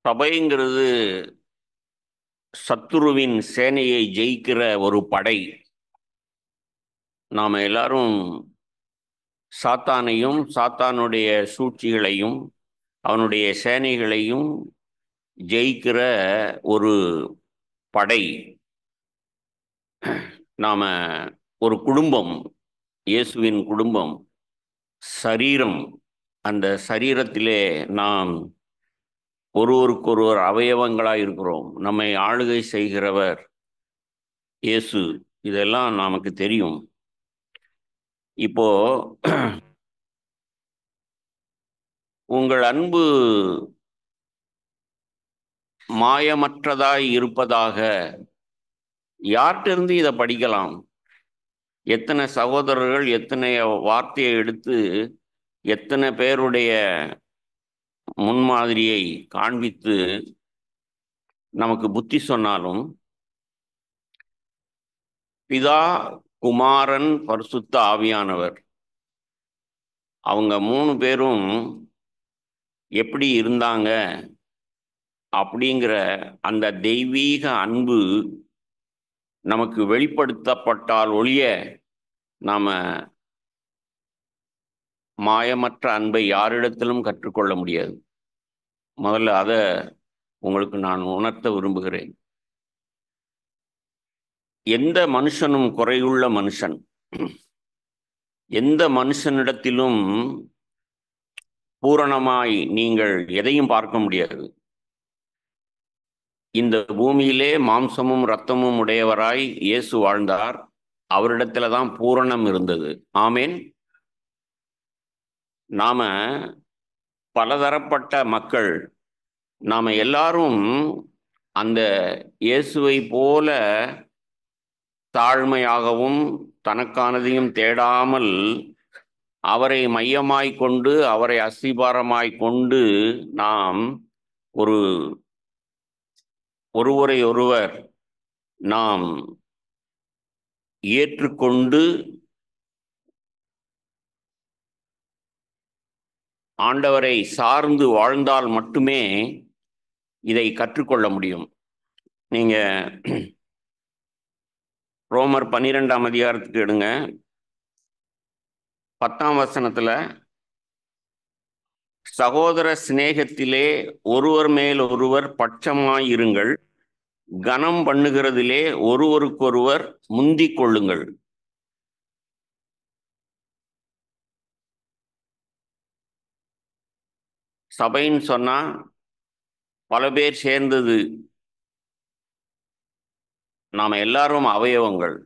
சபைங்கிறது சத்துருவின் சேனையை ஜெயிக்கிற ஒரு படை. நாம எல்லாரும் சாத்தானையும் சாத்தானுடைய சூழ்ச்சிகளையும் அவனுடைய சேனைகளையும் ஜெயிக்கிற ஒரு படை. நாம ஒரு குடும்பம், இயேசுவின் குடும்பம், சரீரம். அந்த சரீரத்திலே நாம் ஒருவருக்கொருவர் அவயவங்களாய் இருக்கிறோம். நம்மை ஆளுகை செய்கிறவர் இயேசு. இதெல்லாம் நமக்கு தெரியும். இப்போ உங்கள் அன்பு மாயமற்றதாய் இருப்பதாக யார்கிட்ட இதை படிக்கலாம்? எத்தனை சகோதரர்கள் எத்தனை வார்த்தையை எடுத்து எத்தனை பேருடைய முன்மாதிரியை காண்பித்து நமக்கு புத்தி சொன்னாலும் பிதா, குமாரன், பரிசுத்த ஆவியானவர் அவங்க 3 பேரும் எப்படி இருந்தாங்க அப்படிங்கிற அந்த தெய்வீக அன்பு நமக்கு வெளிப்படுத்தப்பட்டால் ஒழிய நாம மாயமற்ற அன்பை யாரிடத்திலும் கற்றுக்கொள்ள முடியாது. முதல்ல அதை உங்களுக்கு நான் உணர்த்த விரும்புகிறேன். எந்த மனுஷனும் குறையுள்ள மனுஷன். எந்த மனுஷனிடத்திலும் பூரணமாய் நீங்கள் எதையும் பார்க்க முடியாது. இந்த பூமியிலே மாம்சமும் இரத்தமும் உடையவராய் இயேசு வாழ்ந்தார். அவரிடத்துல தான் பூரணம் இருந்தது. ஆமேன். நாம பலதரப்பட்ட மக்கள். நாம எல்லாரும் அந்த இயேசுவை போல தாழ்மையாகவும் தனக்கானதையும் தேடாமல் அவரை மையமாய் கொண்டு அவரை அஸ்திபாரமாய் கொண்டு நாம் ஒருவரை ஒருவர் நாம் ஏற்றுக்கொண்டு ஆண்டவரை சார்ந்து வாழ்ந்தால் மட்டுமே இதை கற்றுக்கொள்ள முடியும். நீங்க ரோமர் 12ஆம் அதிகாரத்துக்கு எடுங்க. 10ஆம் வசனத்துல சகோதர சிநேகத்திலே ஒருவர் மேல் ஒருவர் பட்சமாயிருங்கள், கனம் பண்ணுகிறதிலே ஒருவருக்கொருவர் முந்திக் கொள்ளுங்கள். சபைன்னு சொன்னா பல பேர் சேர்ந்தது. நாம எல்லாரும் அவயவங்கள்.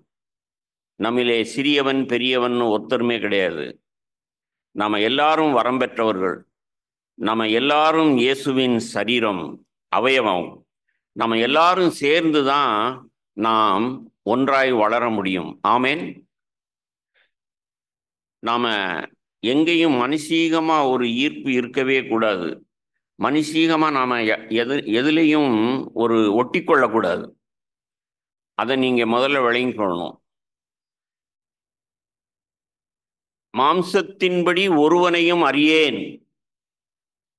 நம்மிலே சிறியவன் பெரியவன் ஒருத்தருமே கிடையாது. நாம எல்லாரும் வரம் பெற்றவர்கள். நம்ம எல்லாரும் இயேசுவின் சரீரம், அவயவம். நம்ம எல்லாரும் சேர்ந்து தான் நாம் ஒன்றாய் வளர முடியும். ஆமேன். நாம எங்கேயும் மனுஷீகமா ஒரு ஈர்ப்பு இருக்கவே கூடாது. மனுஷீகமா நாம எதுலேயும் ஒரு ஒட்டி கொள்ளக்கூடாது. அதை நீங்க முதல்ல விளங்கிக்கொள்ளணும். மாம்சத்தின்படி ஒருவனையும் அறியேன்.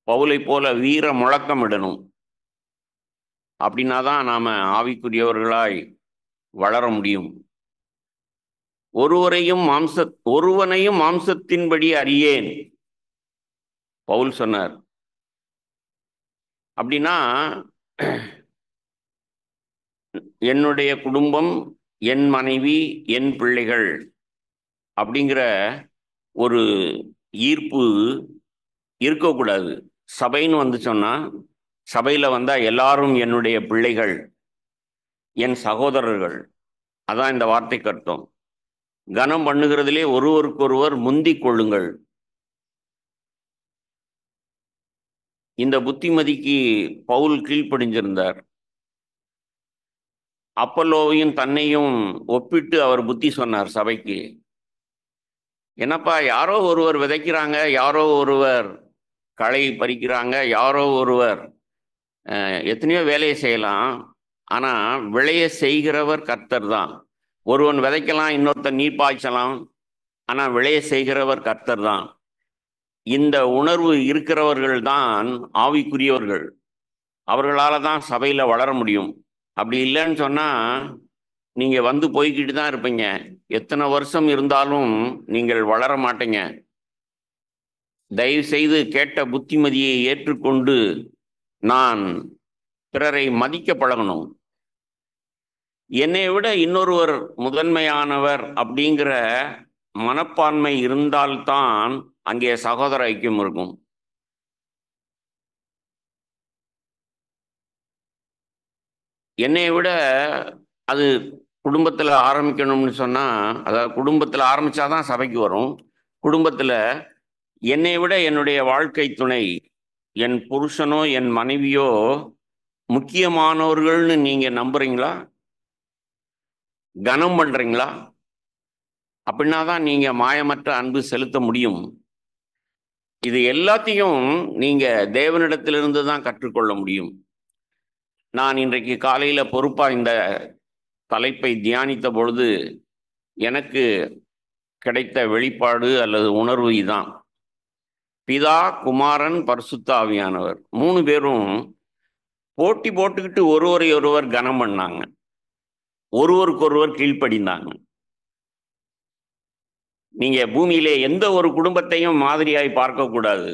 பவுலை போல வீர முழக்கம் இடணும். அப்படின்னா தான் நாம ஆவிக்குரியவர்களாய் வளர முடியும். ஒருவனையும் மாம்சத்தின்படி அறியேன் பவுல் சொன்னார். அப்படின்னா என்னுடைய குடும்பம், என் மனைவி, என் பிள்ளைகள் அப்படிங்கிற ஒரு ஈர்ப்பு இருக்கக்கூடாது. சபைன்னு சொன்னா சபையில வந்தா எல்லாரும் என்னுடைய பிள்ளைகள், என் சகோதரர்கள். அதான் இந்த வார்த்தைக்கு அர்த்தம். கனம் பண்ணுகிறதிலே ஒருவருக்கொருவர் முந்திக் கொள்ளுங்கள். இந்த புத்திமதிக்கு பவுல் கீழ்ப்படிஞ்சிருந்தார். அப்பல்லோவையும் தன்னையும் ஒப்பிட்டு அவர் புத்தி சொன்னார் சபைக்கு. என்னப்பா, யாரோ ஒருவர் விதைக்கிறாங்க, யாரோ ஒருவர் களை பறிக்கிறாங்க, யாரோ ஒருவர் எத்தனையோ வேலையை செய்யலாம். ஆனா விளைய செய்கிறவர் கர்த்தர் தான். ஒருவன் விதைக்கலாம், இன்னொருத்தன் நீர் பாய்ச்சலாம், ஆனா விளைய செய்கிறவர் கர்த்தர் தான். இந்த உணர்வு இருக்கிறவர்கள் தான் ஆவிக்குரியவர்கள். அவர்களால தான் சபையில் வளர முடியும். அப்படி இல்லைன்னு சொன்னால் நீங்கள் வந்து போய்கிட்டு தான் இருப்பீங்க. எத்தனை வருஷம் இருந்தாலும் நீங்கள் வளர மாட்டீங்க. தயவு செய்து கேட்ட புத்திமதியை ஏற்றுக்கொண்டு நான் பிறரை மதிக்க பழகணும். என்னை விட இன்னொருவர் முதன்மையானவர் அப்படிங்கிற மனப்பான்மை இருந்தால்தான் அங்கே சகோதர ஐக்கியம் இருக்கும். என்னை விட அது குடும்பத்தில் ஆரம்பிக்கணும்னு சொன்னால், அதாவது குடும்பத்தில் ஆரம்பித்தாதான் சபைக்கு வரும். குடும்பத்தில் என்னை விட என்னுடைய வாழ்க்கை துணை, என் புருஷனோ என் மனைவியோ முக்கியமானவர்கள்னு நீங்கள் நம்புறீங்களா? கனம் பண்ணுறீங்களா? அப்படின்னா தான் நீங்கள் மாயமற்ற அன்பு செலுத்த முடியும். இது எல்லாத்தையும் நீங்கள் தேவனிடத்திலிருந்து தான் கற்றுக்கொள்ள முடியும். நான் இன்றைக்கு காலையில் பொறுப்பாக இந்த தலைப்பை தியானித்த பொழுது எனக்கு கிடைத்த வெளிப்பாடு அல்லது உணர்வு இதுதான். பிதா, குமாரன், பரிசுத்த ஆவியானவர் 3 பேரும் போட்டி போட்டுக்கிட்டு ஒருவரை ஒருவர் கனம் பண்ணாங்க, ஒருவருக்கொருவர் கீழ்ப்படிந்தாங்க. நீங்க பூமியிலே எந்த ஒரு குடும்பத்தையும் மாதிரியாய் பார்க்கக்கூடாது.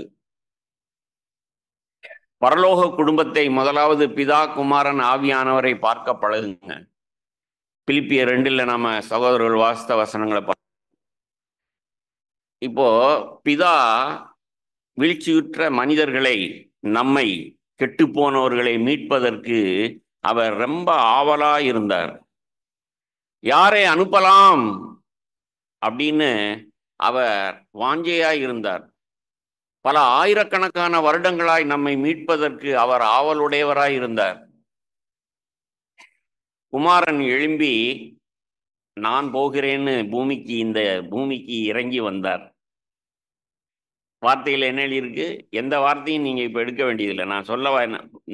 பரலோக குடும்பத்தை முதலாவது பிதா, குமாரன், ஆவியானவரை பார்க்க பழகுங்க. பிலிப்பியர் 2 நாம சகோதரர்கள் வாசித்த வசனங்களை இப்போ பிதா வீழ்ச்சியுற்ற மனிதர்களை, நம்மை கெட்டுப்போனவர்களை மீட்பதற்கு அவர் ரொம்ப ஆவலா இருந்தார். யாரை அனுப்பலாம் அப்படின்னு அவர் வாஞ்சையா இருந்தார். பல ஆயிரக்கணக்கான வருடங்களாய் நம்மை மீட்பதற்கு அவர் ஆவலுடையவராய் இருந்தார். குமாரன் எழும்பி நான் போகிறேன்னு இந்த பூமிக்கு இறங்கி வந்தார். வார்த்தையில் என்ன இருக்கு? எந்த வார்த்தையும் நீங்க இப்ப எடுக்க வேண்டியதில்லை.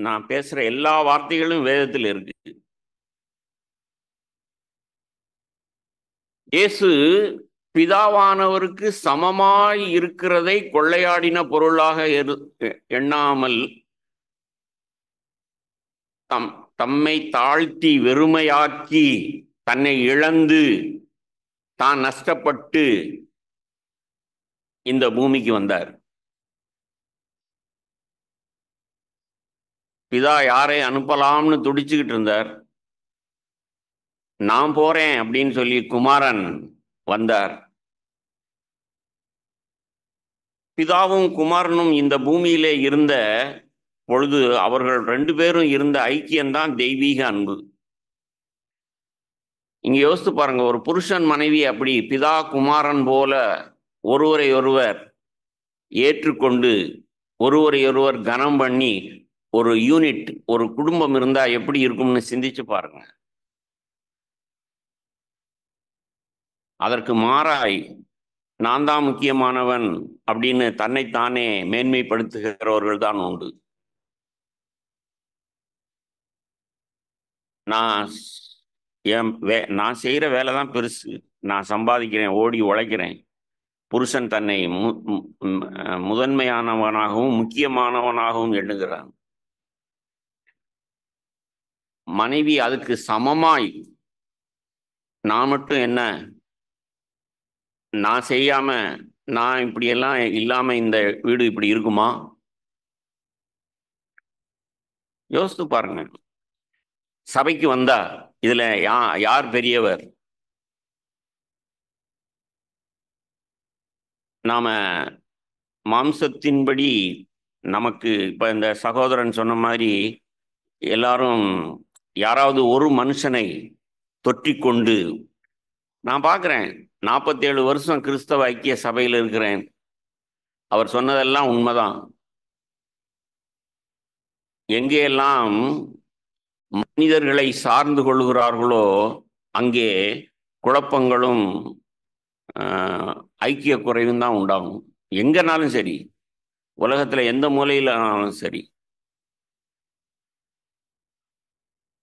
நான் பேசுற எல்லா வார்த்தைகளும் வேதத்தில் இருக்கு. இயேசு பிதாவானவருக்கு சமமாய் இருக்கிறதை கொள்ளையாடின பொருளாக எண்ணாமல் தம்மை தாழ்த்தி வெறுமையாக்கி தன்னை இழந்து தான் நஷ்டப்பட்டு இந்த பூமிக்கு வந்தார். பிதா யாரை அனுப்பலாம்னு துடிச்சுக்கிட்டு இருந்தார். நான் போறேன் அப்படின்னு சொல்லி குமாரன் வந்தார். பிதாவும் குமாரனும் இந்த பூமியிலே இருந்த பொழுது அவர்கள் 2 பேரும் இருந்த ஐக்கியம்தான் தெய்வீக அன்பு. இங்க யோசித்து பாருங்க, ஒரு புருஷன் மனைவி அப்படி பிதா குமாரன் போல ஒருவரை ஒருவர் ஏற்றுக்கொண்டு ஒருவரை ஒருவர் கனம் பண்ணி ஒரு யூனிட், ஒரு குடும்பம் இருந்தா எப்படி இருக்கும்னு சிந்திச்சு பாருங்க. அதற்கு மாறாய் நான் தான் முக்கியமானவன் அப்படின்னு தன்னைத்தானே மேன்மைப்படுத்துகிறவர்கள் தான் உண்டு. நான் செய்கிற வேலை தான் பெருசு, நான் சம்பாதிக்கிறேன், ஓடி உழைக்கிறேன். புருஷன் தன்னை முதன்மையானவனாகவும் முக்கியமானவனாகவும் எண்ணுகிறான். மனைவி அதுக்கு சமமாய் நான் மட்டும் என்ன, நான் செய்யாம நான் இப்படியெல்லாம் இல்லாம இந்த வீடு இப்படி இருக்குமா? யோசித்து பாருங்க. சபைக்கு வந்தா இதுல யார் பெரியவர்? நாம மாம்சத்தின்படி நமக்கு இப்ப இந்த சகோதரன் சொன்ன மாதிரி எல்லாரும் யாராவது ஒரு மனுஷனை தொற்றிக்கொண்டு, நான் பார்க்குறேன், 47 வருஷம் கிறிஸ்தவ ஐக்கிய சபையில் இருக்கிறேன். அவர் சொன்னதெல்லாம் உண்மைதான். எங்கேயெல்லாம் மனிதர்களை சார்ந்து கொள்கிறார்களோ அங்கே குழப்பங்களும் ஐக்கிய குறைவும் தான் உண்டாகும். எங்கனாலும் சரி, உலகத்தில் எந்த மூலையிலானாலும் சரி.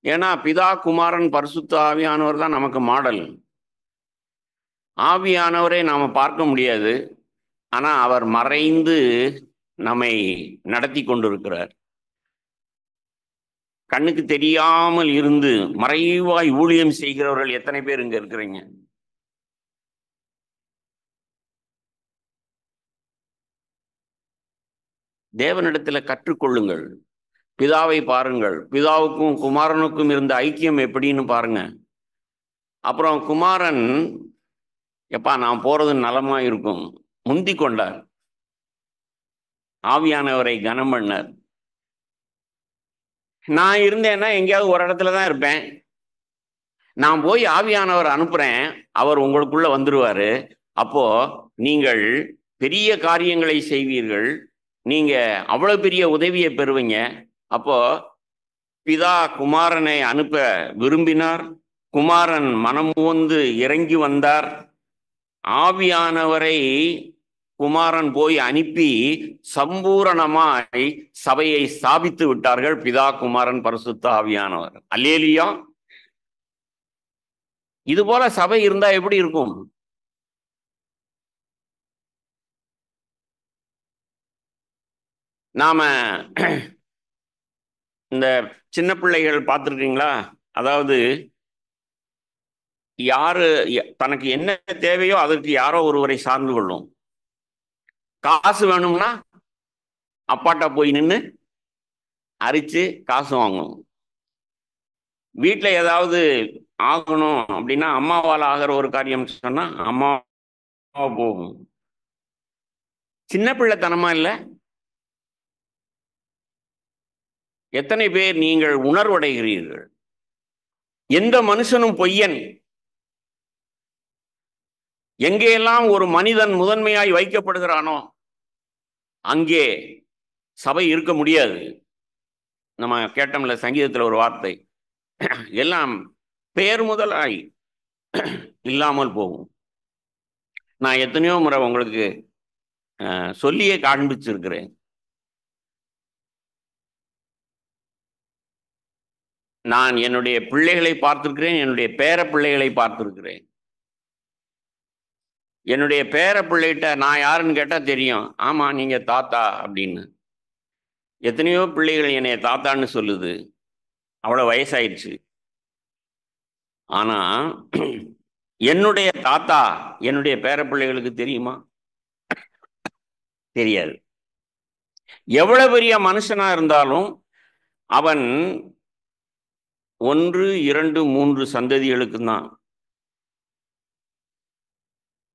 ஏன்னா பிதா, குமாரன், பரிசுத்த ஆவியானவர் தான் நமக்கு மாடல். ஆவியானவரை நாம பார்க்க முடியாது, ஆனா அவர் மறைந்து நம்மை நடத்தி கொண்டிருக்கிறார். கண்ணுக்கு தெரியாமல் இருந்து மறைவாய் ஊழியம் செய்கிறவர்கள் எத்தனை பேர் இங்க இருக்கிறீங்க? தேவனிடத்தில் கற்றுக்கொள்ளுங்கள். பிதாவை பாருங்கள். பிதாவுக்கும் குமாரனுக்கும் இருந்த ஐக்கியம் எப்படின்னு பாருங்க. அப்புறம் குமாரன், எப்பா நான் போறது நலமா இருக்கும், முந்தி கொண்டார். ஆவியானவரை கனம் பண்ணார். நான் இருந்தேன்னா எங்கேயாவது ஒரு இடத்துல தான் இருப்பேன். நான் போய் ஆவியானவர் அனுப்புறேன், அவர் உங்களுக்குள்ள வந்துருவாரு. அப்போ நீங்கள் பெரிய காரியங்களை செய்வீர்கள். நீங்க அவ்வளவு பெரிய உதவியை பெறுவீங்க. அப்போ பிதா குமாரனை அனுப்ப விரும்பினார். குமாரன் மனம் வந்து இறங்கி வந்தார். ஆவியானவரை குமாரன் போய் அனுப்பி சம்பூரணமாய் சபையை ஸ்தாபித்து விட்டார்கள். பிதா குமாரன் பரிசுத்த ஆவியானவர். அல்லேலூயா. இது போல சபை இருந்தா எப்படி இருக்கும்? நாம இந்த சின்ன பிள்ளைகள் பார்த்துருக்கீங்களா? அதாவது யாரு தனக்கு என்ன தேவையோ அதற்கு யாரோ ஒருவரை சார்ந்து கொள்ளும். காசு வேணும்னா அப்பாட்டா போய் நின்று அரிச்சு காசு வாங்கணும். வீட்டில் ஏதாவது ஆகணும் அப்படின்னா அம்மாவால் ஆகிற ஒரு காரியம் சொன்னா அம்மா போகும். சின்ன பிள்ளைத்தனமா இல்லை? எத்தனை பேர் நீங்கள் உணர்வடைகிறீர்கள்? எந்த மனுஷனும் பொய்யன். எங்கெல்லாம் ஒரு மனிதன் முதன்மையாய் வைக்கப்படுகிறானோ அங்கே சபை இருக்க முடியாது. நம்ம கேட்டோம்ல சங்கீதத்தில் ஒரு வார்த்தை, எல்லாம் பெயர் முதலாய் இல்லாமல் போகும். நான் எத்தனையோ முறை உங்களுக்கு சொல்லியே காண்பிச்சிருக்கிறேன். நான் என்னுடைய பிள்ளைகளை பார்த்திருக்கிறேன், என்னுடைய பேர பிள்ளைகளை பார்த்திருக்கிறேன். என்னுடைய பேர பிள்ளைகிட்ட நான் யாருன்னு கேட்டா தெரியும், ஆமா நீங்க தாத்தா அப்படின்னு. எத்தனையோ பிள்ளைகள் என்னைய தாத்தான்னு சொல்லுது, அவ்வளவு வயசாயிடுச்சு. ஆனா என்னுடைய தாத்தா என்னுடைய பேர பிள்ளைகளுக்கு தெரியுமா? தெரியாது. எவ்வளவு பெரிய மனுஷனா இருந்தாலும் அவன் 1, 2, 3 சந்ததிகளுக்கு தான்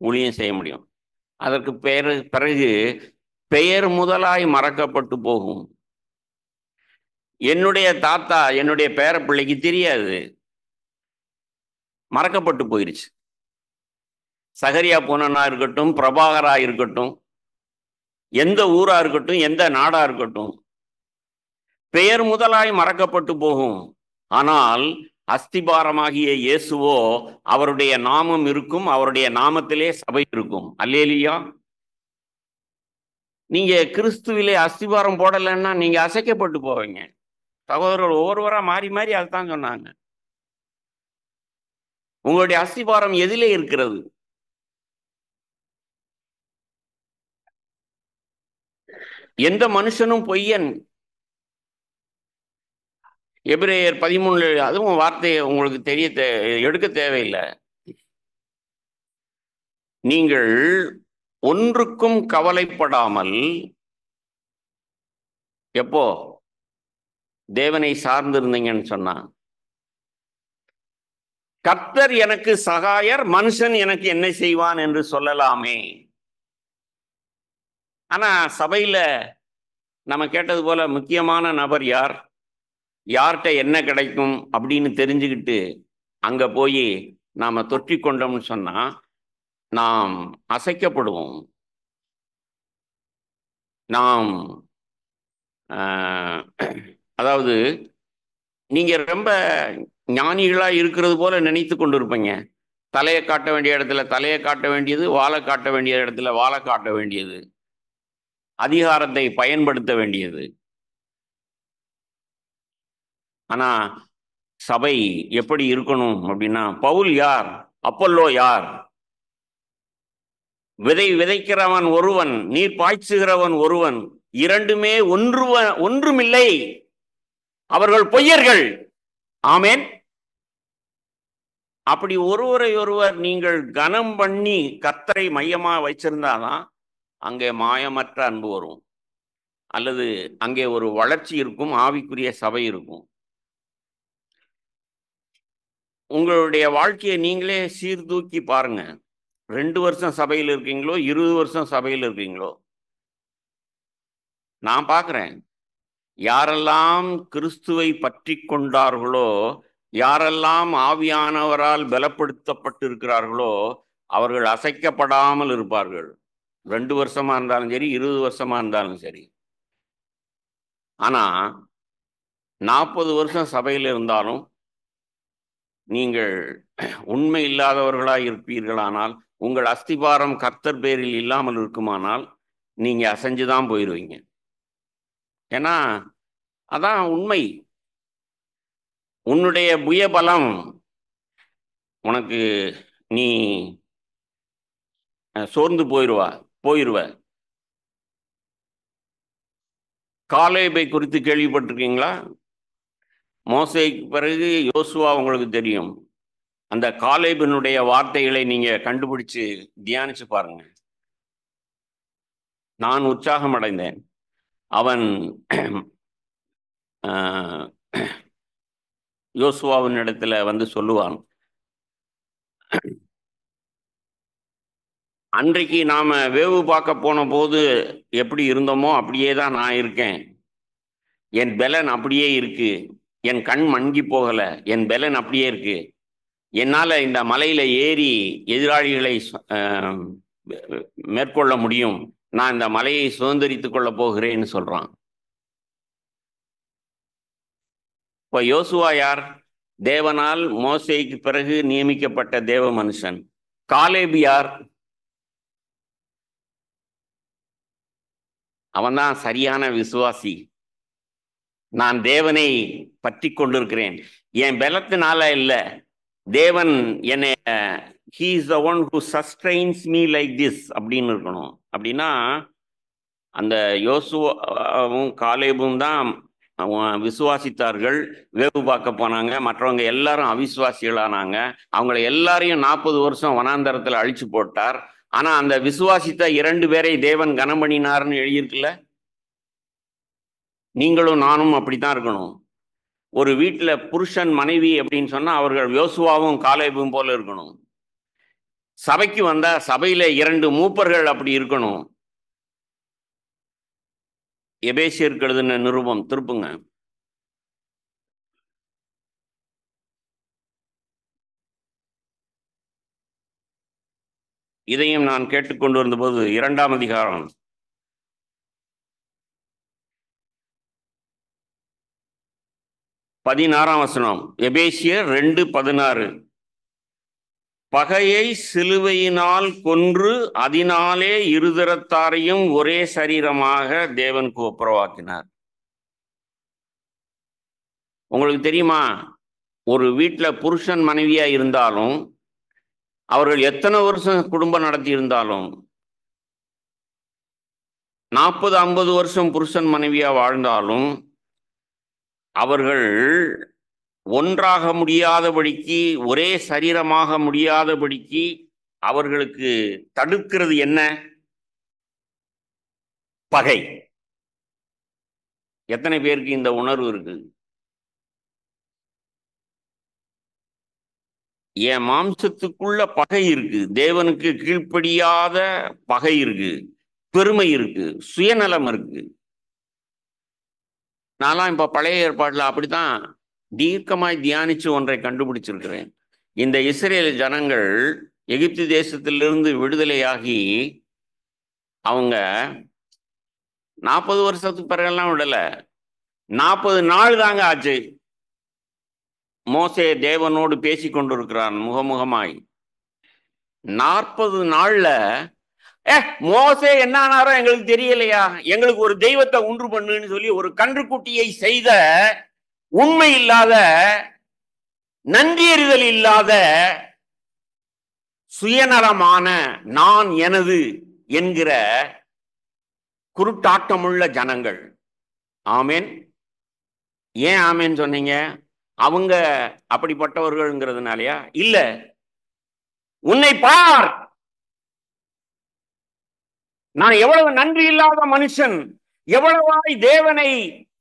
ஊழியம் செய்ய முடியும். அதற்கு பிறகு பெயர் முதலாய் மறக்கப்பட்டு போகும். என்னுடைய தாத்தா என்னுடைய பேர பிள்ளைக்கு தெரியாது, மறக்கப்பட்டு போயிருச்சு. சகரியா பூனனா இருக்கட்டும், பிரபாகரா இருக்கட்டும், எந்த ஊரா இருக்கட்டும், எந்த நாடா இருக்கட்டும், பெயர் முதலாய் மறக்கப்பட்டு போகும். ஆனால் அஸ்திபாரமாகிய இயேசுவோ அவருடைய நாமம் இருக்கும், அவருடைய நாமத்திலே சபை இருக்கும். அல்லேலூயா. நீங்க கிறிஸ்துவிலே அஸ்திபாரம் போடலைன்னா நீங்க அசைக்கப்பட்டு போவீங்க. சகோதரர்கள் ஒவ்வொருவரா மாறி மாறி அதுதான் சொன்னாங்க. உங்களுடைய அஸ்திபாரம் எதிலே இருக்கிறது? எந்த மனுஷனும் பொய்யன். எபிரேயர் 13, அதுவும் வார்த்தையை உங்களுக்கு எடுக்க தேவையில்லை. நீங்கள் ஒன்றுக்கும் கவலைப்படாமல் எப்போ தேவனை சார்ந்திருந்தீங்கன்னு சொன்னா, கர்த்தர் எனக்கு சகாயர், மனுஷன் எனக்கு என்ன செய்வான் என்று சொல்லலாமே. ஆனா சபையில நம்ம கேட்டது போல முக்கியமான நபர் யார், யார்கிட்ட என்ன கிடைக்கும் அப்படின்னு தெரிஞ்சுக்கிட்டு அங்க போய் நாம தொற்றிக்கொண்டோம்னு சொன்னா நாம் அசைக்கப்படுவோம். நாம் அதாவது நீங்க ரொம்ப ஞானிகளா இருக்கிறது போல நினைத்து கொண்டு இருப்பீங்க. தலையை காட்ட வேண்டிய இடத்துல தலையை காட்ட வேண்டியது, வாழை காட்ட வேண்டிய இடத்துல வாழை காட்ட வேண்டியது, அதிகாரத்தை பயன்படுத்த வேண்டியது. ஆனா சபை எப்படி இருக்கணும் அப்படின்னா, பவுல் யார், அப்பல்லோ யார்? விதைக்கிறவன் ஒருவன், நீர் பாய்ச்சுகிறவன் ஒருவன், இரண்டுமே ஒன்றுமில்லை. அவர்கள் பொய்யர்கள். ஆமேன். அப்படி ஒருவரை ஒருவர் நீங்கள் கனம் பண்ணி கர்த்தரை மையமா வச்சிருந்தாதான் அங்கே மாயமற்ற அன்பு வரும், அல்லது அங்கே ஒரு வளர்ச்சி இருக்கும், ஆவிக்குரிய சபை இருக்கும். உங்களுடைய வாழ்க்கையை நீங்களே சீர்தூக்கி பாருங்க. 2 வருஷம் சபையில் இருக்கீங்களோ, 20 வருஷம் சபையில் இருக்கீங்களோ, நான் பார்க்கிறேன். யாரெல்லாம் கிறிஸ்துவை பற்றி கொண்டார்களோ, யாரெல்லாம் ஆவியானவரால் பலப்படுத்தப்பட்டிருக்கிறார்களோ, அவர்கள் அசைக்கப்படாமல் இருப்பார்கள். 2 வருஷமா இருந்தாலும் சரி, 20 வருஷமா இருந்தாலும் சரி. ஆனா 40 வருஷம் சபையில் இருந்தாலும் நீங்கள் உண்மை இல்லாதவர்களாய் இருப்பீர்களானால், உங்கள் அஸ்திபாரம் கர்த்தர் பேரில் இல்லாமல் இருக்குமானால் நீங்க அசைஞ்சுதான் போயிடுவீங்க. ஏன்னா அதான் உண்மை. உன்னுடைய புயபலம் உனக்கு, நீ சோர்ந்து போயிருவ. காலேபை குறித்து கேள்விப்பட்டிருக்கீங்களா? மோசேக்கு பிறகு யோசுவா உங்களுக்கு தெரியும். அந்த காலேபினுடைய வார்த்தைகளை நீங்க கண்டுபிடிச்சு தியானிச்சு பாருங்க. நான் உற்சாகம் அடைந்தேன். அவன் யோசுவாவின் இடத்துல வந்து சொல்லுவான், அன்றைக்கு நாம வேவு பார்க்க போன போது எப்படி இருந்தோமோ அப்படியே தான் நான் இருக்கேன். என் பலன் அப்படியே இருக்கு. என் கண் மங்கி போகல. என் பலன் அப்படியே இருக்கு. என்னால இந்த மலையில ஏறி எதிராளிகளை மேற்கொள்ள முடியும். நான் இந்த மலையை சுதந்திரித்துக் கொள்ள போகிறேன்னு சொல்றான். இப்ப யோசுவா யார்? தேவனால் மோசேக்கு பிறகு நியமிக்கப்பட்ட தேவ மனுஷன். காலேப் யார்? அவன்தான் சரியான விசுவாசி. நான் தேவனை பற்றி கொண்டிருக்கிறேன், என் பலத்தினால இல்ல, தேவன் என்னை, he is the one who sustains me like this அப்படின்னு இருக்கணும். அப்படின்னா அந்த யோசுவாவும் காலேபும் தான் விசுவாசித்தார்கள், வேவு பார்க்க போனாங்க. மற்றவங்க எல்லாரும் அவிசுவாசிகளானாங்க. அவங்களை எல்லாரையும் 40 வருஷம் வனாந்தரத்தில் அழிச்சு போட்டார். ஆனா அந்த விசுவாசித்த 2 பேரை தேவன் கனம் பண்ணினார்னு எழுதியிருக்குல்ல. நீங்களும் நானும் அப்படித்தான் இருக்கணும். ஒரு வீட்டுல புருஷன் மனைவி அப்படின்னு சொன்னா அவர்கள் யோசுவாவும் காலேபும் போல இருக்கணும். சபைக்கு வந்தா சபையில 2 மூப்பர்கள் அப்படி இருக்கணும். எபேசியருக்கு எழுதின நிருபம் திருப்புங்க. இதையும் நான் கேட்டுக்கொண்டு வந்தபோது 2ஆம் அதிகாரம் 16ஆம் வசனம். எபேசியர் 2:16. பகையை சிலுவையினால் கொன்று அதனாலே இருதரத்தாரையும் ஒரே சரீரமாக தேவனுக்கு ஒப்புரவாக்கினார். உங்களுக்கு தெரியுமா, ஒரு வீட்டுல புருஷன் மனைவியா இருந்தாலும், அவர்கள் எத்தனை வருஷம் குடும்பம் நடத்தி இருந்தாலும், 40-50 வருஷம் புருஷன் மனைவியா வாழ்ந்தாலும், அவர்கள் ஒன்றாக முடியாதபடிக்கு, ஒரே சரீரமாக முடியாதபடிக்கு அவர்களுக்கு தடுக்கிறது என்ன? பகை. எத்தனை பேருக்கு இந்த உணர்வு இருக்கு? என் மாம்சத்துக்குள்ள பகை இருக்கு, தேவனுக்கு கீழ்ப்படியாத பகை இருக்கு, பெருமை இருக்கு, சுயநலம் இருக்கு. நான்லாம் இப்ப பழைய ஏற்பாட்டுல அப்படித்தான் தீர்க்கமாய் தியானிச்சு ஒன்றை கண்டுபிடிச்சிருக்கிறேன். இந்த இஸ்ரேல் ஜனங்கள் எகிப்து தேசத்திலிருந்து விடுதலையாகி அவங்க 40 வருஷத்துக்கு பிறகெல்லாம் விடல, 40 நாள் தாங்க ஆச்சு. மோசே தேவனோடு பேசி கொண்டிருக்கிறான் முகமுகமாய். 40 நாள்ல மோசே என்ன ஆனாரோ எங்களுக்கு தெரியலையா, எங்களுக்கு ஒரு தெய்வத்தை உண்டு பண்ணுன்னு சொல்லி ஒரு கன்றுக்குட்டியை செய்த உண்மை இல்லாத, நன்றியறிதல் இல்லாத, சுயநலமான, நான் எனது என்கிற குருட்டாட்டமுள்ள ஜனங்கள். ஆமேன். ஏன் ஆமேன்னு சொன்னீங்க? அவங்க அப்படிப்பட்டவர்கள்ங்கிறதுனாலயா? இல்ல, உன்னை பார், நான் எவ்வளவு நன்றி இல்லாத மனுஷன், எவ்வளவாய் தேவனை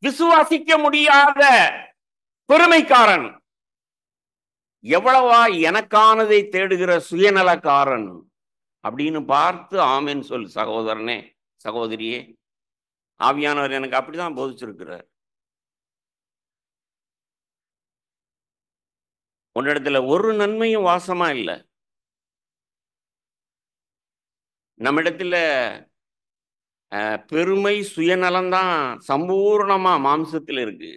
விசுவாசிக்க முடியாத பெருமைக்காரன், எவ்வளவாய் எனக்கானதை தேடுகிற சுயநலக்காரன் அப்படின்னு பார்த்து ஆமேன்னு சொல் சகோதரனே, சகோதரியே. ஆவியானவர் எனக்கு அப்படிதான் போதிச்சிருக்கிறார். உன்னிடத்துல ஒரு நன்மையும் வாசமா இல்லை. நம்மிடத்துல பெருமை, சுயநலம்தான் சம்பூர்ணமா மாம்சத்தில் இருக்கு.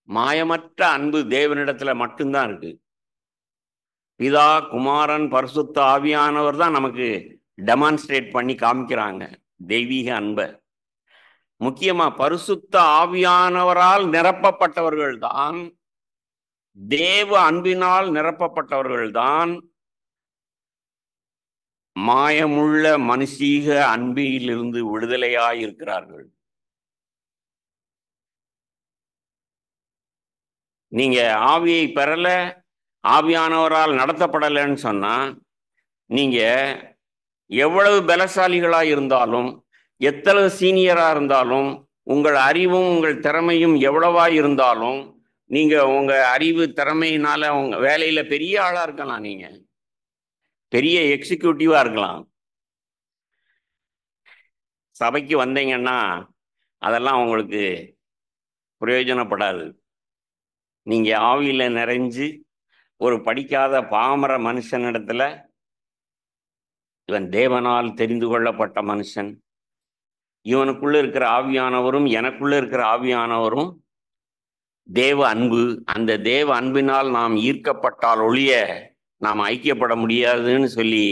மாயமற்ற அன்பு தேவனிடத்துல மட்டும்தான் இருக்கு. பிதா, குமாரன், பரிசுத்த ஆவியானவர் தான் நமக்கு டெமான்ஸ்ட்ரேட் பண்ணி காமிக்கிறாங்க தெய்வீக அன்பை. முக்கியமா பரிசுத்த ஆவியானவரால் நிரப்பப்பட்டவர்கள் தான், தேவ அன்பினால் நிரப்பப்பட்டவர்கள் தான் மாயமுள்ள மனுஷீக அன்பிலிருந்து விடுதலையாயிருக்கிறார்கள். நீங்க ஆவியை பெறல, ஆவியானவரால் நடத்தப்படலைன்னு சொன்னா, நீங்க எவ்வளவு பலசாலிகளா இருந்தாலும், எத்தனை சீனியரா இருந்தாலும், உங்கள் அறிவும் உங்கள் திறமையும் எவ்வளவா இருந்தாலும், நீங்க உங்க அறிவு திறமையினால உங்க வேலையில பெரிய ஆளா இருக்கலாம், நீங்க பெரிய எக்ஸிக்யூட்டிவா இருக்கலாம். சபைக்கு வந்தீங்கன்னா அதெல்லாம் உங்களுக்கு பிரயோஜனப்படாது. நீங்க ஆவியில நிறைஞ்சு ஒரு படிக்காத பாமர மனுஷனிடத்துல, இவன் தேவனால் தெரிந்து கொள்ளப்பட்ட மனுஷன், இவனுக்குள்ள இருக்கிற ஆவியானவரும் எனக்குள்ள இருக்கிற ஆவியானவரும் தேவ அன்பு, அந்த தேவ அன்பினால் நாம் ஈர்க்கப்பட்டால் ஒழிய நாம் ஐக்கியப்பட முடியாதுன்னு சொல்லி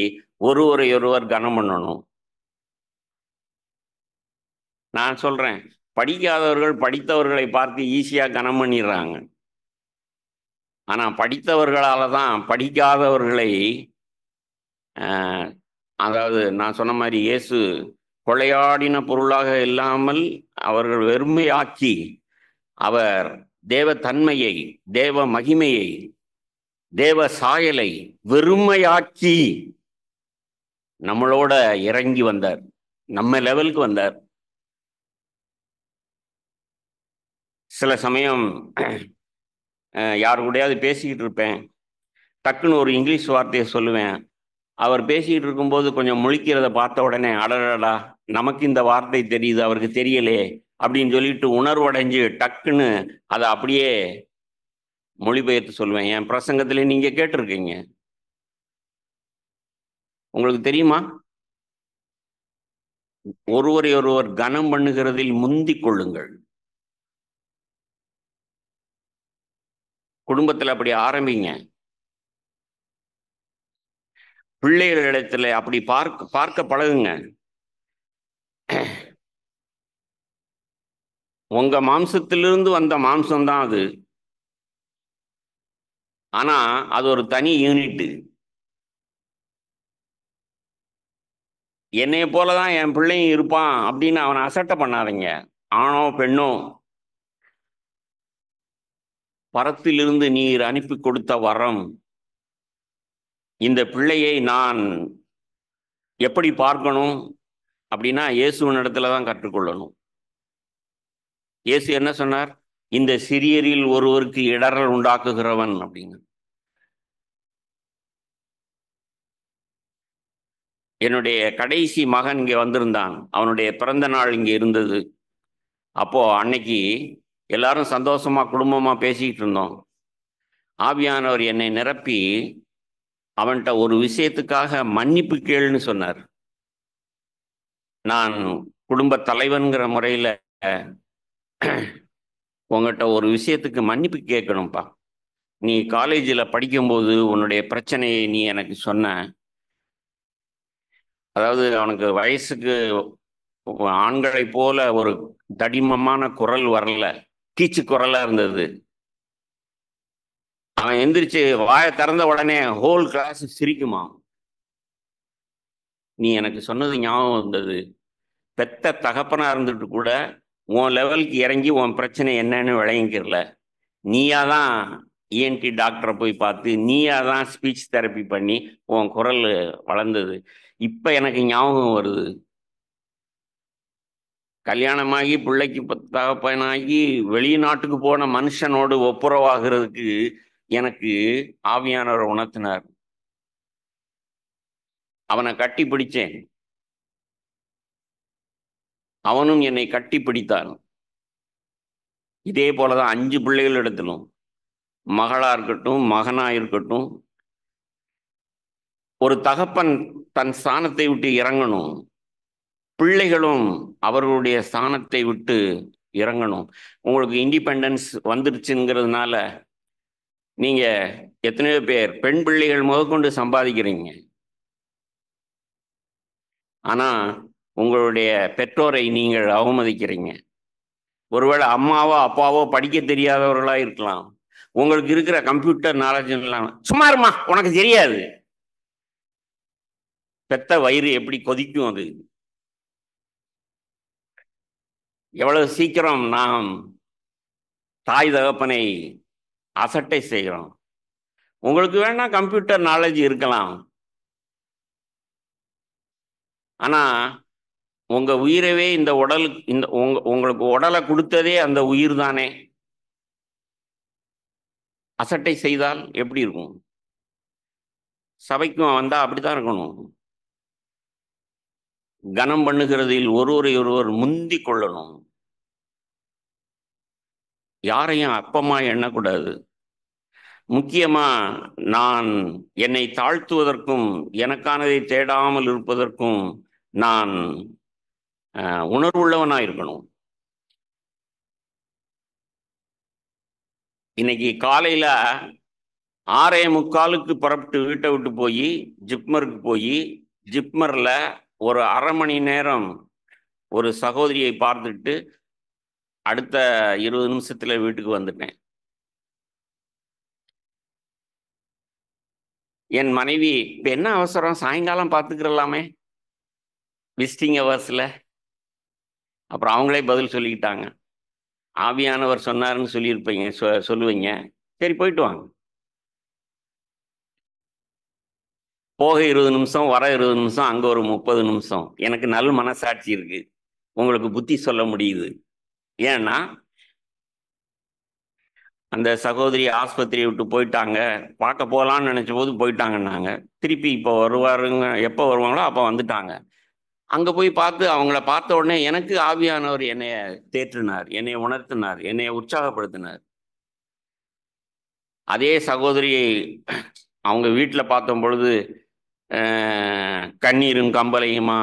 ஒருவரை ஒருவர் கனம் பண்ணணும். நான் சொல்றேன், படிக்காதவர்கள் படித்தவர்களை பார்த்து ஈஸியா கனம் பண்ணிடுறாங்க. ஆனா படித்தவர்களால தான் படிக்காதவர்களை, அதாவது நான் சொன்ன மாதிரி இயேசு கொள்ளையாடின பொருளாக இல்லாமல் அவர்கள் வெறுமையாக்கி, அவர் தேவ தன்மையை, தேவ மகிமையை, தேவ சாயலை வெறுமையாக்கி நம்மளோட இறங்கி வந்தார், நம்ம லெவலுக்கு வந்தார். சில சமயம் யாரு கூடயாவது பேசிக்கிட்டு இருப்பேன், டக்குன்னு ஒரு இங்கிலீஷ் வார்த்தையை சொல்லுவேன். அவர் பேசிக்கிட்டு இருக்கும்போது கொஞ்சம் முழிக்கிறத பார்த்த உடனே, அடடடா நமக்கு இந்த வார்த்தை தெரியுது, அவருக்கு தெரியலே அப்படின்னு சொல்லிட்டு உணர்வடைஞ்சு டக்குன்னு அதை அப்படியே மொழிபெயர்த்து சொல்லுவேன். என் பிரசங்கத்திலே நீங்க கேட்டிருக்கீங்க. உங்களுக்கு தெரியுமா, ஒருவரை ஒருவர் கனம் பண்ணுகிறதில் முந்திக் கொள்ளுங்கள். குடும்பத்தில் அப்படி ஆரம்பிங்க. பிள்ளைகளிடத்துல அப்படி பார்க்க பழகுங்க. உங்க மாம்சத்திலிருந்து வந்த மாம்சம்தான் அது, ஆனா அது ஒரு தனி யூனிட். என்னைய போலதான் என் பிள்ளையும் இருப்பான் அப்படின்னு அவனை அசட்டை பண்ணாதீங்க. ஆணோ பெண்ணோ, பரத்திலிருந்து நீர் அனுப்பி கொடுத்த வரம். இந்த பிள்ளையை நான் எப்படி பார்க்கணும் அப்படின்னா இயேசுவின் இடத்துல தான் கற்றுக்கொள்ளணும். இயேசு என்ன சொன்னார்? இந்த சிறியரில் ஒருவருக்கு இடரல் உண்டாக்குகிறவன் அப்படின்னு. என்னுடைய கடைசி மகன் இங்கே வந்திருந்தான், அவனுடைய பிறந்த நாள் இங்கே இருந்தது. அப்போ அன்னைக்கு எல்லாரும் சந்தோஷமா குடும்பமா பேசிக்கிட்டு இருந்தோம். ஆவியானவர் என்னை நிரப்பி அவன்கிட்ட ஒரு விஷயத்துக்காக மன்னிப்பு கேளுன்னு சொன்னார். நான் குடும்ப தலைவன்கிற முறையில உங்கள்கிட்ட ஒரு விஷயத்துக்கு மன்னிப்பு கேட்கணும்ப்பா. நீ காலேஜில் படிக்கும்போது உன்னுடைய பிரச்சனையை நீ எனக்கு சொன்ன, அதாவது அவனுக்கு வயசுக்கு ஆண்களை போல ஒரு தடிமமான குரல் வரல, கீச்சு குரலா இருந்தது. அவன் எந்திரிச்சு வாயை திறந்த உடனே ஹோல் கிளாஸ் சிரிக்குமா. நீ எனக்கு சொன்னது ஞாபகம் வந்தது. பெத்த தகப்பனா இருந்துட்டு கூட உன் லெவலுக்கு இறங்கி உன் பிரச்சனை என்னன்னு விளங்கிக்கிறல. நீயா தான் இஎன்டி டாக்டரை போய் பார்த்து நீயா தான் ஸ்பீச் தெரப்பி பண்ணி உன் குரல் வளர்ந்தது. இப்போ எனக்கு ஞாபகம் வருது, கல்யாணமாகி பிள்ளைக்கு தகப்பனாகி வெளிநாட்டுக்கு போன மனுஷனோடு ஒப்புரவாகிறதுக்கு எனக்கு ஆவியானவர் உணர்த்தினார். அவனை கட்டி பிடிச்சேன், அவனும் என்னை கட்டி பிடித்தான். இதே போலதான் 5 பிள்ளைகள் இடத்திலும், மகளா இருக்கட்டும் மகனா இருக்கட்டும், ஒரு தகப்பன் தன் ஸ்தானத்தை விட்டு இறங்கணும், பிள்ளைகளும் அவர்களுடைய ஸ்தானத்தை விட்டு இறங்கணும். உங்களுக்கு இண்டிபெண்டன்ஸ் வந்துருச்சுங்கிறதுனால நீங்க எத்தனையோ பேர் பெண் பிள்ளைகள் முதற்கொண்டு சம்பாதிக்கிறீங்க. ஆனா உங்களுடைய பெற்றோரை நீங்கள் அவமதிக்கிறீங்க. ஒருவேளை அம்மாவோ அப்பாவோ படிக்க தெரியாதவர்களா இருக்கலாம். உங்களுக்கு இருக்கிற கம்ப்யூட்டர் நாலேஜ் எல்லாம் சும்மா இருமா உனக்கு தெரியாது. பெத்த வயிறு எப்படி கொதிக்கும் அது. எவ்வளவு சீக்கிரம் நாம் தாய் தகப்பனை அசட்டை செய்கிறோம். உங்களுக்கு வேணா கம்ப்யூட்டர் நாலேஜ் இருக்கலாம், ஆனா உங்க உயிரவே இந்த உடலுக்கு இந்த உங்களுக்கு உடலை கொடுத்ததே அந்த உயிர் தானே. அசட்டை செய்தால் எப்படி இருக்கும்? சபைக்கும் வந்தா அப்படித்தான் இருக்கணும். கனம் பண்ணுகிறதில் ஒருவரை ஒருவர் முந்தி கொள்ளணும். யாரையும் அப்பமா எண்ணக்கூடாது. முக்கியமா நான் என்னை தாழ்த்துவதற்கும் எனக்கானதை தேடாமல் இருப்பதற்கும் நான் உணர்வுள்ளவனா இருக்கணும். இன்னைக்கு காலையில 6:45 புறப்பட்டு வீட்டை விட்டு போய் ஜிப்மருக்கு போய் ஜிப்மர்ல ஒரு அரை மணி நேரம் ஒரு சகோதரியை பார்த்துட்டு அடுத்த 20 நிமிஷத்துல வீட்டுக்கு வந்துட்டேன். என் மனைவி, இப்ப என்ன அவசரம், சாயங்காலம் பார்த்துக்கிறலாமே விசிட்டிங் ஹவர்ஸ்ல. அப்புறம் அவங்களே பதில் சொல்லிக்கிட்டாங்க. ஆவியானவர் சொன்னாருன்னு சொல்லியிருப்பீங்க, சொல்லுவீங்க. சரி போயிட்டு வாங்க. போக 20 நிமிஷம், வர 20 நிமிஷம், அங்க ஒரு 30 நிமிஷம். எனக்கு நல்ல மனசாட்சி இருக்கு, உங்களுக்கு புத்தி சொல்ல முடியுது. ஏன்னா அந்த சகோதரி ஆஸ்பத்திரியை விட்டு போயிட்டாங்க, பார்க்க போகலான்னு நினைச்ச போது போயிட்டாங்கன்னாங்க. திருப்பி இப்போ வருவாருங்க, எப்போ வருவாங்களோ அப்போ வந்துட்டாங்க. அங்கே போய் பார்த்து அவங்கள பார்த்த உடனே எனக்கு ஆவியானவர் என்னைய தேற்றினார், என்னை உணர்த்தினார், என்னைய உற்சாகப்படுத்தினார். அதே சகோதரியை அவங்க வீட்டில் பார்த்த பொழுது கண்ணீரும் கம்பளையுமா,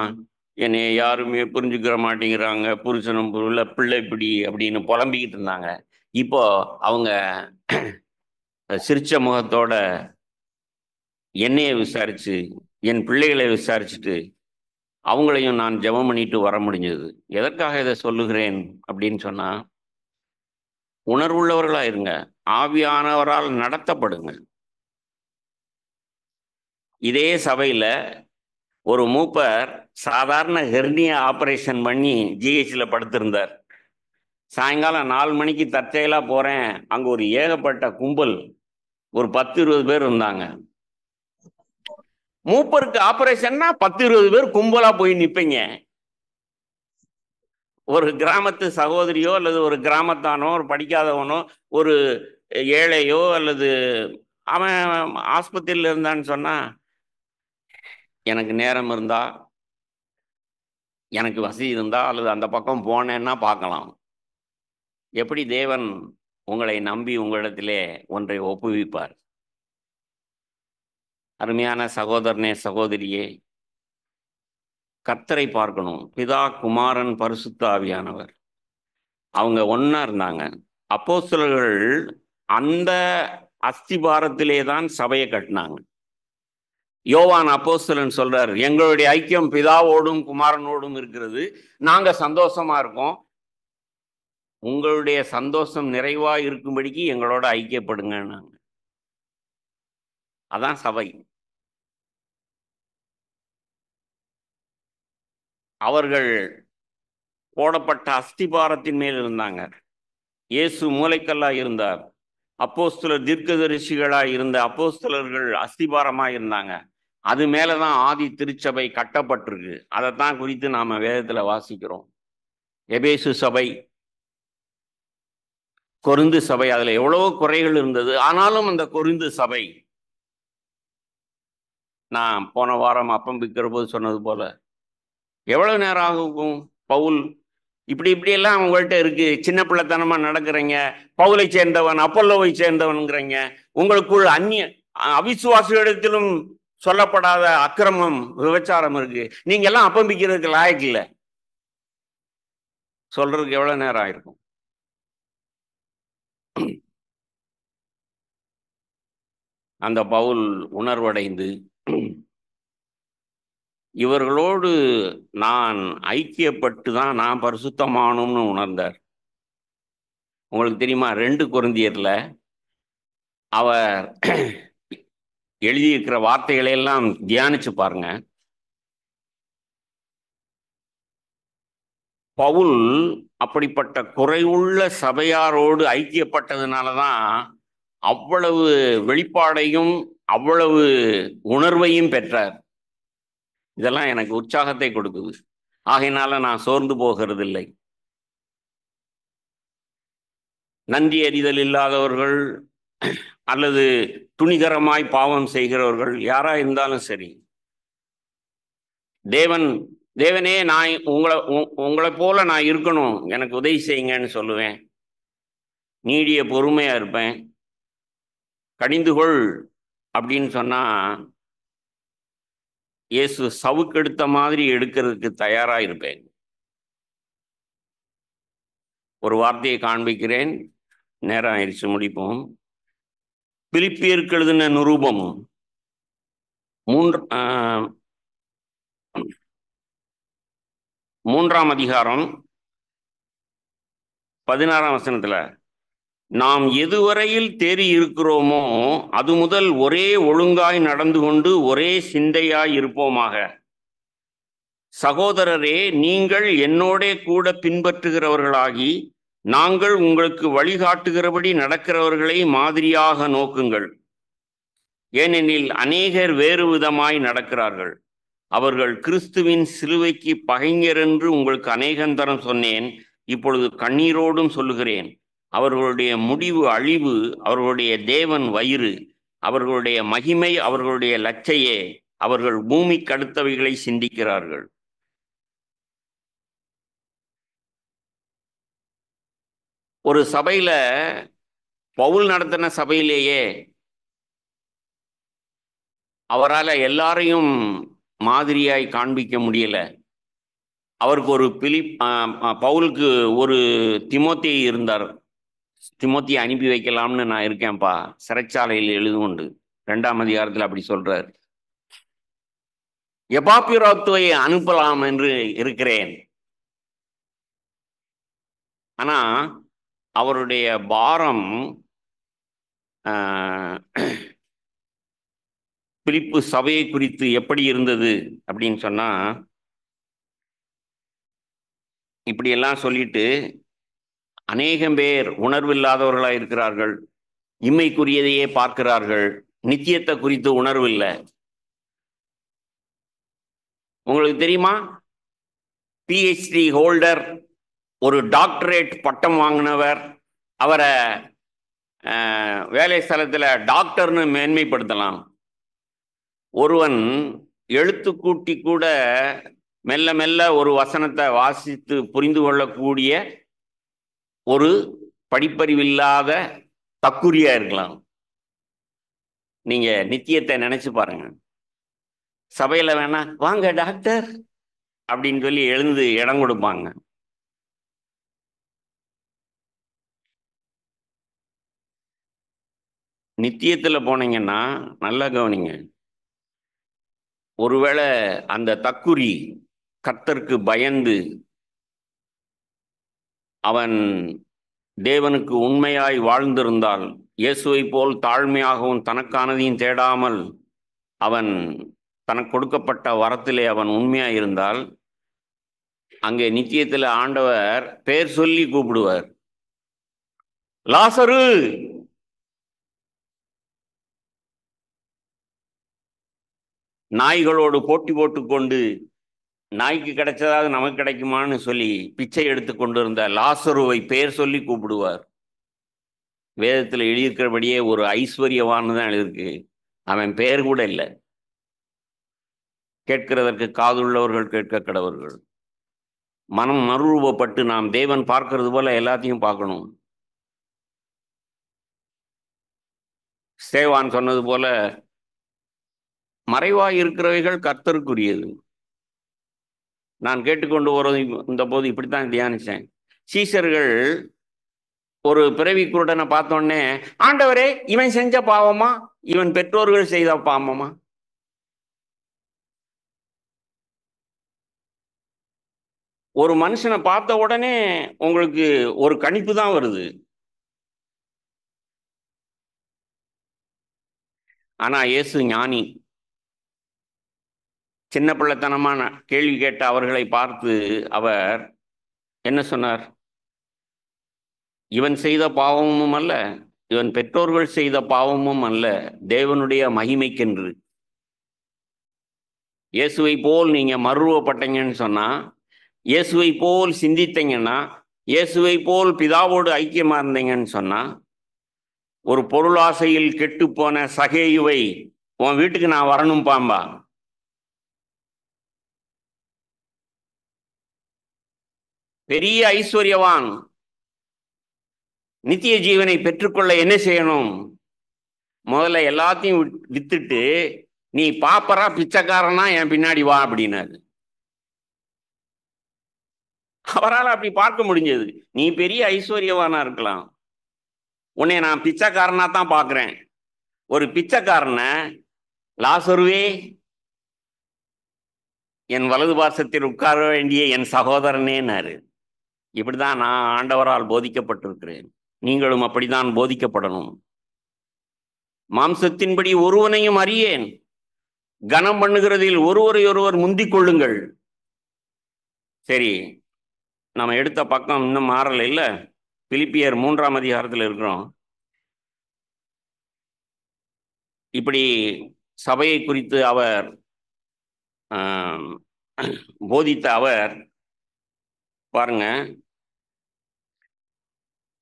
என்னை யாருமே புரிஞ்சுக்கிற மாட்டேங்கிறாங்க, புருஷனும் புரியல, பிள்ளை இப்படி அப்படின்னு புலம்பிக்கிட்டு இருந்தாங்க. இப்போ அவங்க சிரிச்ச முகத்தோட என்னைய விசாரிச்சு என் பிள்ளைகளை விசாரிச்சுட்டு அவங்களையும் நான் ஜெபம் பண்ணிட்டு வர முடிஞ்சது. எதற்காக இதை சொல்லுகிறேன் அப்படின்னு சொன்னா, உணர்வுள்ளவர்களா இருங்க, ஆவியானவரால் நடத்தப்படுங்க. இதே சபையில ஒரு மூப்பர் சாதாரண ஹெர்னியா ஆபரேஷன் பண்ணி ஜிஹெச்ல படுத்திருந்தார். சாயங்காலம் 4 மணிக்கு தற்செயலா போறேன், அங்க ஒரு ஏகப்பட்ட கும்பல், ஒரு 10-20 பேர் இருந்தாங்க. மூப்பருக்கு ஆபரேஷன்னா 10-20 பேர் கும்பலா போய் நிப்பீங்க. ஒரு கிராமத்து சகோதரியோ அல்லது ஒரு கிராமத்தானோ ஒரு படிக்காதவனோ ஒரு ஏழையோ அல்லது அவன் ஆஸ்பத்திரியில் இருந்தான்னு சொன்னா, எனக்கு நேரம் இருந்தா, எனக்கு வசதி இருந்தா அல்லது அந்த பக்கம் போனேன்னா பார்க்கலாம். எப்படி தேவன் உங்களை நம்பி உங்களிடத்திலே ஒன்றை ஒப்புவிப்பார். அருமையான சகோதரனே சகோதரியே, கர்த்தரை பார்க்கணும். பிதா குமாரன் பரிசுத்த ஆவியானவர் அவங்க ஒன்னா இருந்தாங்க. அப்போஸ்தலர்கள் அந்த அஸ்திபாரத்திலே தான் சபையை கட்டினாங்க. யோவான் அப்போஸ்தலன் சொல்றாரு, எங்களுடைய ஐக்கியம் பிதாவோடும் குமாரனோடும் இருக்கிறது, நாங்க சந்தோஷமா இருக்கோம், உங்களுடைய சந்தோஷம் நிறைவா இருக்கும்படிக்கு எங்களோட ஐக்கியப்படுங்க. அதான் சபை. அவர்கள் போடப்பட்ட அஸ்திபாரத்தின் மேல் இருந்தாங்க. இயேசு மூலைக்கல்லாய் இருந்தார். அப்போஸ்தலர் தீர்க்கதரிசிகளாய் இருந்த அப்போஸ்தலர்கள் அஸ்திபாரமாய் இருந்தாங்க. அது மேலதான் ஆதி திருச்சபை கட்டப்பட்டிருக்கு. அதைத்தான் குறித்து நாம வேதத்துல வாசிக்கிறோம். எபேசு சபை, கொரிந்து சபை, அதுல எவ்வளவோ குறைகள் இருந்தது. ஆனாலும் அந்த கொரிந்து சபை, நான் போன வாரம் அப்பம் விற்கிற போது சொன்னது போல, எவ்வளவு நேரம் ஆகும் பவுல் இப்படி எல்லாம் உங்கள்கிட்ட இருக்கு, சின்ன பிள்ளைத்தனமா நடக்கிறீங்க, பவுலை சேர்ந்தவன் அப்பல்லோவை சேர்ந்தவன்ங்கிறீங்க, உங்களுக்குள் அந்நிய அவிசுவாசிகளிடத்திலும் சொல்லப்படாத அக்கிரமம் விபச்சாரம் இருக்கு, நீங்க எல்லாம் அப்பம் விற்கிறதுக்கு லாயக்கு இல்லை, சொல்றதுக்கு எவ்வளவு நேரம் ஆயிருக்கும்? அந்த பவுல் உணர்வடைந்து இவர்களோடு நான் ஐக்கியப்பட்டு தான் நான் பரிசுத்தமானோம்னு உணர்ந்தார். உங்களுக்கு தெரியுமா, 2 கொரிந்தியர்ல அவர் எழுதியிருக்கிற வார்த்தைகளை எல்லாம் தியானிச்சு பாருங்க. பவுல் அப்படிப்பட்ட குறைவுள்ள சபையாரோடு ஐக்கியப்பட்டதுனாலதான் அவ்வளவு வெளிப்பாடையும் அவ்வளவு உணர்வையும் பெற்றார். இதெல்லாம் எனக்கு உற்சாகத்தை கொடுக்குது. ஆகையினால நான் சோர்ந்து போகிறது இல்லை. நன்றி அறிதல் இல்லாதவர்கள் அல்லது துணிகரமாய் பாவம் செய்கிறவர்கள் யாரா இருந்தாலும் சரி, தேவனே நான் உங்களை போல நான் இருக்கணும், எனக்கு உதவி செய்யுங்கன்னு சொல்லுவேன். நீடிய பொறுமையா இருப்பேன். கடிந்துகொள் அப்படின்னு சொன்னா இயேசு சவுக்கெடுத்த மாதிரி எடுக்கிறதுக்கு தயாரா இருப்பேன். ஒரு வார்த்தையை காண்பிக்கிறேன், நேரம் ஆயிடுச்சு, முடிப்போம். பிலிப்பியருக்கு எழுதின நிருபம் 3ஆம் அதிகாரம் 16ஆம் வசனத்துல, நாம் எதுவரையில் தேறி இருக்கிறோமோ அது முதல் ஒரே ஒழுங்காய் நடந்து கொண்டு ஒரே சிந்தையாய் இருப்போமாக. சகோதரரே, நீங்கள் என்னோடே கூட பின்பற்றுகிறவர்களாகி நாங்கள் உங்களுக்கு வழிகாட்டுகிறபடி நடக்கிறவர்களை மாதிரியாக நோக்குங்கள். ஏனெனில் அநேகர் வேறு விதமாய் நடக்கிறார்கள். அவர்கள் கிறிஸ்துவின் சிலுவைக்கு பகைஞர் என்று உங்களுக்கு அநேகந்தரம் சொன்னேன், இப்பொழுது கண்ணீரோடும் சொல்லுகிறேன். அவர்களுடைய முடிவு அழிவு, அவர்களுடைய தேவன் வயிறு, அவர்களுடைய மகிமை அவர்களுடைய லட்சையே. அவர்கள் பூமிக்கு அடுத்தவைகளை சிந்திக்கிறார்கள். ஒரு சபையில, பவுல் நடத்தின சபையிலேயே அவரால் எல்லாரையும் மாதிரியாய் காண்பிக்க முடியல. அவருக்கு ஒரு பவுலுக்கு ஒரு திமோத்தி இருந்தார். திமோத்தியை அனுப்பி வைக்கலாம்னு நான் இருக்கேன்ப்பா, சிறைச்சாலையில் எழுதுண்டு 2ஆம் அதிகாரத்தில் அப்படி சொல்றார். எபாப்பிராத்துவை அனுப்பலாம் என்று இருக்கிறேன். ஆனா அவருடைய பாரம் பிலிப்பு சபையை குறித்து எப்படி இருந்தது அப்படின்னு சொன்னா, இப்படியெல்லாம் சொல்லிட்டு அநேகம் பேர் உணர்வில்லாதவர்களாக இருக்கிறார்கள், இம்மைக்குரியதையே பார்க்கிறார்கள், நித்தியத்தை குறித்து உணர்வு இல்லை. உங்களுக்கு தெரியுமா, PhD ஹோல்டர், ஒரு டாக்டரேட் பட்டம் வாங்கினவர், அவரை வேலை ஸ்தலத்தில் டாக்டர்னு மேன்மைப்படுத்தலாம். ஒருவன் எழுத்து கூட்டி கூட மெல்ல மெல்ல ஒரு வசனத்தை வாசித்து புரிந்து கொள்ளக்கூடிய ஒரு படிப்பறிவில்லாத தக்குரியா இருக்கலாம். நீங்க நித்தியத்தை நினைச்சு பாருங்க. சபையில வேணா வாங்க டாக்டர் அப்படின்னு சொல்லி எழுந்து இடம் கொடுப்பாங்க. நித்தியத்துல போனீங்கன்னா நல்லா கவனிங்க, ஒருவேளை அந்த தக்குரி கர்த்தருக்கு பயந்து அவன் தேவனுக்கு உண்மையாய் வாழ்ந்திருந்தால், இயேசுவை போல் தாழ்மையாகவும் தனக்கானதையும் தேடாமல் அவன் தனக்கு கொடுக்கப்பட்ட வரத்திலே அவன் உண்மையாய் இருந்தால், அங்கே நித்தியத்தில் ஆண்டவர் பேர் சொல்லி கூப்பிடுவார். லாசரு, நாய்களோடு போட்டி போட்டுக்கொண்டு நாய்க்கு கிடைச்சதாவது நமக்கு கிடைக்குமான்னு சொல்லி பிச்சை எடுத்து கொண்டிருந்த லாசருவை பேர் சொல்லி கூப்பிடுவார். வேதத்தில் எழுதியிருக்கிறபடியே ஒரு ஐஸ்வர்யவான்னு தான் எழுதியிருக்கு. அவன் பெயர் கூட இல்லை. கேட்கிறதற்கு காதுள்ளவர்கள் கேட்க கடவர்கள். மனம் மறுரூபப்பட்டு நாம் தேவன் பார்க்கிறது போல எல்லாத்தையும் பார்க்கணும். ஸ்தேவான் சொன்னது போல மறைவாய் இருக்கிறவைகள் கர்த்தருக்குரியது. நான் கேட்டுக்கொண்டு வரும் இந்த போது இப்படித்தான் தியானிச்சேன். சீஷர்கள் ஒரு பிறவி குருடனை பார்த்தோன்னே, ஆண்டவரே இவன் செஞ்ச பாவமா, இவன் பெற்றோர்கள் செய்த பாவமா? ஒரு மனுஷனை பார்த்த உடனே உங்களுக்கு ஒரு கணிப்பு தான் வருது. ஆனா இயேசு ஞானி. சின்ன பிள்ளைத்தனமான கேள்வி கேட்ட அவர்களை பார்த்து அவர் என்ன சொன்னார்? இவன் செய்த பாவமும் அல்ல, இவன் பெற்றோர்கள் செய்த பாவமும் அல்ல, தேவனுடைய மகிமைக்கென்று. இயேசுவை போல் நீங்க மறுரூபப்பட்டீங்கன்னு சொன்னா, இயேசுவை போல் சிந்தித்தீங்கன்னா, இயேசுவை போல் பிதாவோடு ஐக்கியமா இருந்தீங்கன்னு சொன்னா, ஒரு பொருளாசையில் கெட்டு போன சகேயுவை உன் வீட்டுக்கு நான் வரணும் பாம்பா? பெரிய ஐஸ்வர்யவான் நித்திய ஜீவனை பெற்றுக்கொள்ள என்ன செய்யணும்? முதல்ல எல்லாத்தையும் வித்துட்டு நீ பாப்பரா பிச்சைக்காரனா என் பின்னாடி வா அப்படின்னாரு. அவரால் அப்படி பார்க்க முடிஞ்சது. நீ பெரிய ஐஸ்வர்யவானா இருக்கலாம், உன்னை நான் பிச்சைக்காரனா தான் பார்க்கிறேன். ஒரு பிச்சைக்காரனை லாசருவே என் வலது பாசத்தில் உட்கார வேண்டிய என் சகோதரனேன்னாரு. இப்படிதான் நான் ஆண்டவரால் போதிக்கப்பட்டிருக்கிறேன். நீங்களும் அப்படித்தான் போதிக்கப்படணும். மாம்சத்தின்படி ஒருவனையும் அறியேன், கனம் பண்ணுகிறதில் ஒருவரை ஒருவர் முந்திக் கொள்ளுங்கள். சரி, நம்ம எடுத்த பக்கம் இன்னும் மாறல இல்ல. பிலிப்பியர் 3ஆம் அதிகாரத்தில் இருக்கிறோம். இப்படி சபையை குறித்து அவர் போதித்த அவர் பாருங்க,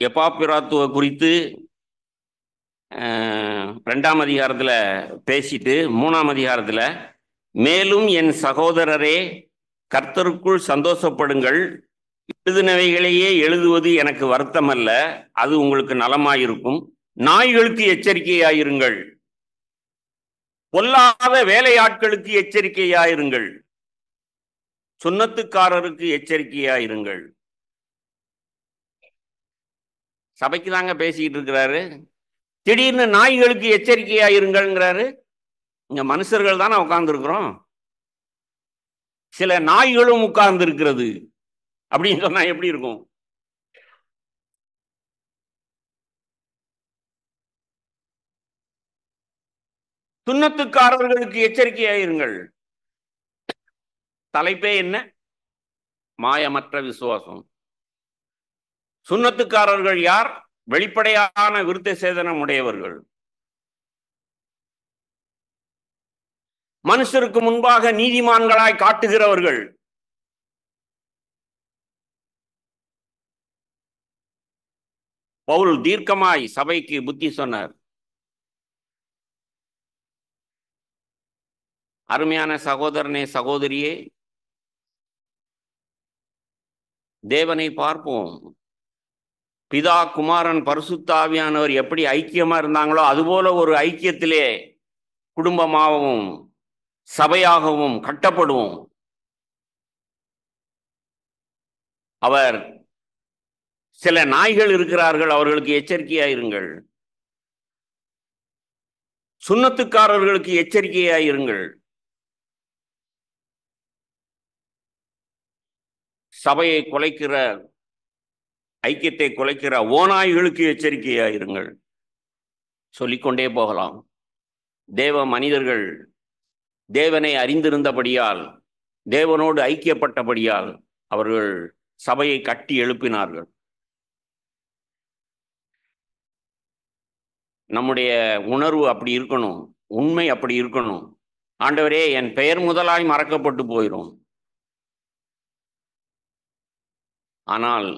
எப்பாப்பிராத்துவ குறித்து 2ஆம் அதிகாரத்தில் பேசிட்டு 3ஆம் அதிகாரத்தில், மேலும் என் சகோதரரே கர்த்தருக்குள் சந்தோஷப்படுங்கள், எழுதினவைகளையே எழுதுவது எனக்கு வருத்தம் அல்ல, அது உங்களுக்கு நலமாயிருக்கும். நாய்களுக்கு எச்சரிக்கையாயிருங்கள், பொல்லாத வேலையாட்களுக்கு எச்சரிக்கையாயிருங்கள், சுன்னத்துக்காரருக்கு எச்சரிக்கையாயிருங்கள். சபைக்கு தாங்க பேசிக்கிட்டு இருக்கிறாரு. திடீர்னு நாய்களுக்கு எச்சரிக்கையாயிருங்கிறாரு. இங்க மனுஷர்கள் தானே உட்கார்ந்து இருக்கிறோம், சில நாய்களும் உட்கார்ந்து இருக்கிறது அப்படின்னு சொன்னா எப்படி இருக்கும்? சுன்னத்துக்காரர்களுக்கு எச்சரிக்கையாயிருங்கள். தலைப்பே என்ன? மாயமற்ற விசுவாசம். சுன்னத்துக்காரர்கள் யார்? வெளிப்படையான விருத்த சேதனம் உடையவர்கள், மனுஷருக்கு முன்பாக நீதிமான்களாய் காட்டுகிறவர்கள். பவுல் தீர்க்கமாய் சபைக்கு புத்தி சொன்னார். அருமையான சகோதரனே, சகோதரியே, தேவனை பார்ப்போம். பிதா, குமாரன், பரிசுத்த ஆவியானவர் எப்படி ஐக்கியமா இருந்தாங்களோ அதுபோல ஒரு ஐக்கியத்திலே குடும்பமாகவும் சபையாகவும் கட்டப்படுவோம். அவர் சில நாய்கள் இருக்கிறார்கள், அவர்களுக்கு எச்சரிக்கையாயிருங்கள். சுன்னத்துக்காரர்களுக்கு எச்சரிக்கையாயிருங்கள். சபையை குலைக்கிற, ஐக்கியத்தை குலைக்கிற ஓநாய்களுக்கு எச்சரிக்கையாயிருங்கள். சொல்லிக்கொண்டே போகலாம். தேவ மனிதர்கள் தேவனை அறிந்திருந்தபடியால், தேவனோடு ஐக்கியப்பட்டபடியால் அவர்கள் சபையை கட்டி எழுப்பினார்கள். நம்முடைய உணர்வு அப்படி இருக்கணும், உண்மை அப்படி இருக்கணும். ஆண்டவரே, என் பெயர் முதலாய் மறக்கப்பட்டு போயிடும். ஆனால்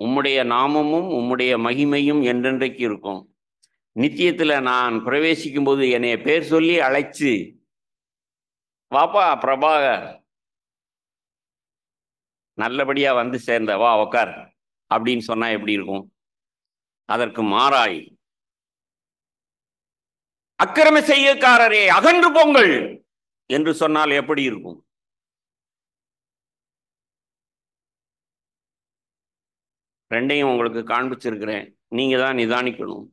உம்முடைய நாமமும் உம்முடைய மகிமையும் என்றென்றைக்கு இருக்கும். நித்தியத்தில் நான் பிரவேசிக்கும் போது என்னைய பேர் சொல்லி அழைச்சு, வாப்பா பிரபாகர், நல்லபடியா வந்து சேர்ந்த, வா உக்கார் அப்படின்னு சொன்னா எப்படி இருக்கும்? அதற்கு மாறாய், அக்கிரம செய்யக்காரரே அகன்று போங்கள் என்று சொன்னால் எப்படி இருக்கும்? ரெண்டையும் உங்களுக்கு காண்பிச்சிருக்கிறேன். நீங்க தான் நிதானிக்கணும்.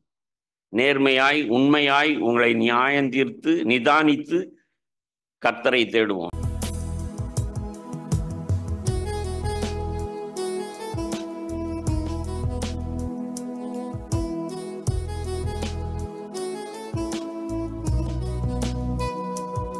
நேர்மையாய் உண்மையாய் உங்களை நியாயம் தீர்த்து நிதானித்து கர்த்தரை தேடுவோம்.